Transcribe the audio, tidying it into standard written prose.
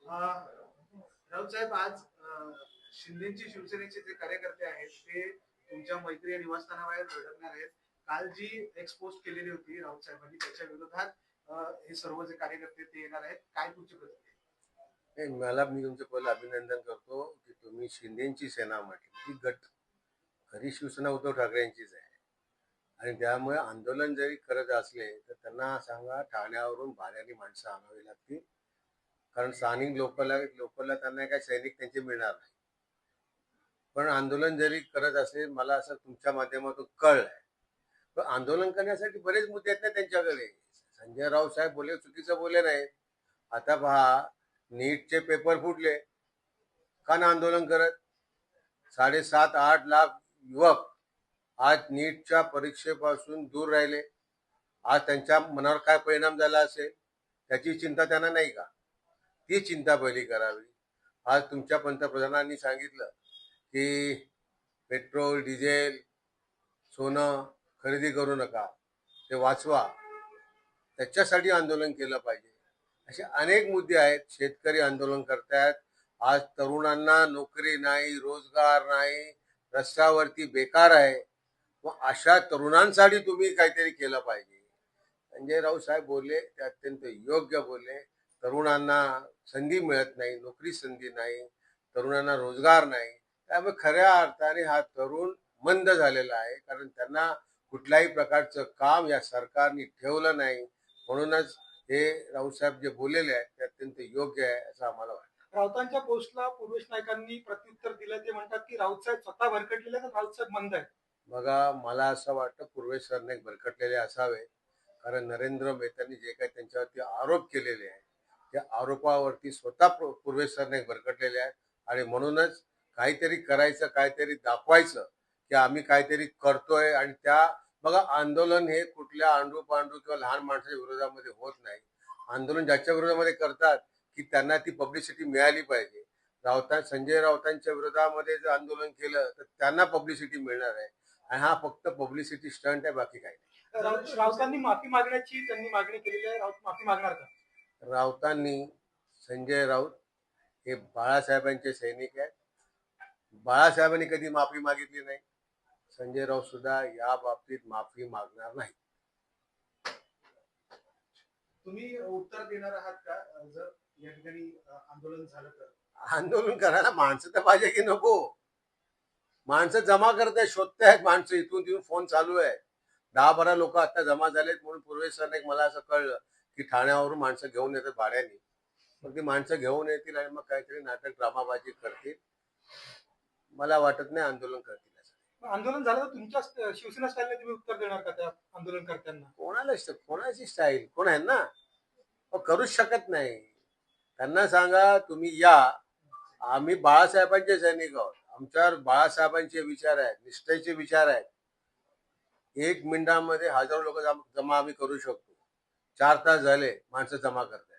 राऊत साहेब, आज शिंदेची शिवसेनेचे जे कार्यकर्ते आहेत ते तुमच्या मैत्री निवासस्थानाबाहेर धडकणार आहेत. काल जी एक्सपोज केलेली होती राऊत साहेबांनी त्याच्या विरोधात हे सर्व जे कार्यकर्ते ते येणार आहेत. काय तुमची प्रतिक्रिया? मी तुमचं पहिलं अभिनंदन करतो की तुम्ही शिंदेची सेना म्हटली. ती गट खरी शिवसेना उद्धव ठाकरे यांचीच आहे आणि त्यामुळे आंदोलन जरी करत असले तर त्यांना सांगा ठाण्यावरून भाड्याने माणसं आणावी लागतील, कारण स्थानिक लोकलला त्यांना काय सैनिक त्यांचे मिळणार नाही. पण आंदोलन जरी करत असेल, मला असं तुमच्या माध्यमातून कळलंय, पण आंदोलन करण्यासाठी बरेच मुद्दे आहेत ना त्यांच्याकडे. संजय राऊत साहेब बोले चुकीचं बोले नाहीत. आता पहा, नीटचे पेपर फुटले, का ना आंदोलन करत? 7.5-8 लाख युवक आज नीटच्या परीक्षेपासून दूर राहिले. आज त्यांच्या मनावर काय परिणाम झाला असेल त्याची चिंता त्यांना नाही का? ती चिंता पहिली करावी. आज तुमच्या पंतप्रधानांनी सांगितलं की पेट्रोल डिझेल सोनं खरेदी करू नका, ते वाचवा, त्याच्यासाठी आंदोलन केलं पाहिजे. असे अनेक मुद्दे आहेत. शेतकरी आंदोलन करतायत. आज तरुणांना नोकरी नाही, रोजगार नाही, रस्त्यावरती बेकार आहे. मग अशा तरुणांसाठी तुम्ही काहीतरी केलं पाहिजे. संजय राऊत साहेब बोलले ते अत्यंत योग्य बोलले. तरुणांना संधी मिळत नाही, नोकरी संधी नाही, तरुणांना रोजगार नाही. त्यामुळे खऱ्या अर्थाने हा तरुण मंद झालेला आहे, कारण त्यांना कुठल्याही प्रकारचं काम या सरकारने ठेवलं नाही. म्हणूनच हे राऊत साहेब जे बोललेले आहेत ते अत्यंत योग्य आहे असं आम्हाला वाटतं. राऊतांच्या पोस्टला पूर्वेश नायकांनी प्रत्युत्तर दिलं. ते म्हणतात की राऊत साहेब स्वतः भरकटलेले तर राऊत साहेब मंद आहेत. बघा, मला असं वाटतं पूर्वेश सरनाईक भरकटलेले असावे, कारण नरेंद्र मेहतांनी जे काही त्यांच्यावरती आरोप केलेले आहेत त्या आरोपावरती स्वतः पूर्वेश सरनाईक भरकटलेले आहेत. आणि म्हणूनच काहीतरी करायचं, काहीतरी दाखवायचं की आम्ही काहीतरी करतोय. आणि त्या बघा, आंदोलन हे कुठल्या आंडू पांडू किंवा लहान माणसाच्या विरोधामध्ये होत नाही. आंदोलन ज्याच्या विरोधामध्ये करतात की त्यांना ती पब्लिसिटी मिळाली पाहिजे. संजय राऊतांच्या विरोधामध्ये जर आंदोलन केलं तर त्यांना पब्लिसिटी मिळणार आहे, आणि हा फक्त पब्लिसिटी स्टंट आहे, बाकी काही नाही. राऊतांनी माफी मागण्याची त्यांनी मागणी केलेली आहे. राऊत माफी मागणार का? राऊतांनी, संजय राऊत हे बाळासाहेबांचे सैनिक आहेत. बाळासाहेबांनी कधी माफी मागितली नाही. संजय राऊत सुद्धा या बाबतीत माफी मागणार नाही. तुम्ही उत्तर देणार आहात का जर या ठिकाणी आंदोलन झालं तर? आंदोलन करायला माणसं तर पाहिजे की नको? माणसं जमा करतायत, शोधतायत माणसं. इथून तिथून फोन चालू आहे. 10-12 लोक आता जमा झालेत. म्हणून पूर्वेश सरनाईक, मला असं कळलं की ठाण्यावरून माणसं घेऊन येतात भाड्याने. मग ती माणसं घेऊन येतील आणि मग काहीतरी नाटक ड्रामाबाजी करतील. मला वाटत नाही आंदोलन करतील. आंदोलन झालं तर तुमच्या शिवसेना स्टाईलने तुम्ही उत्तर देणार का त्या आंदोलन करताना? कोणाची स्टाईल? कोण आहे ना, करूच शकत नाही. त्यांना सांगा तुम्ही या, आम्ही बाळासाहेबांचे सैनिक आहोत. आमच्यावर बाळासाहेबांचे विचार आहेत, निष्ठेचे विचार आहेत. 1 मिनिटामध्ये हजारो लोक जमा आम्ही करू शकतो. 4 तास झाले माणसं जमा करतात.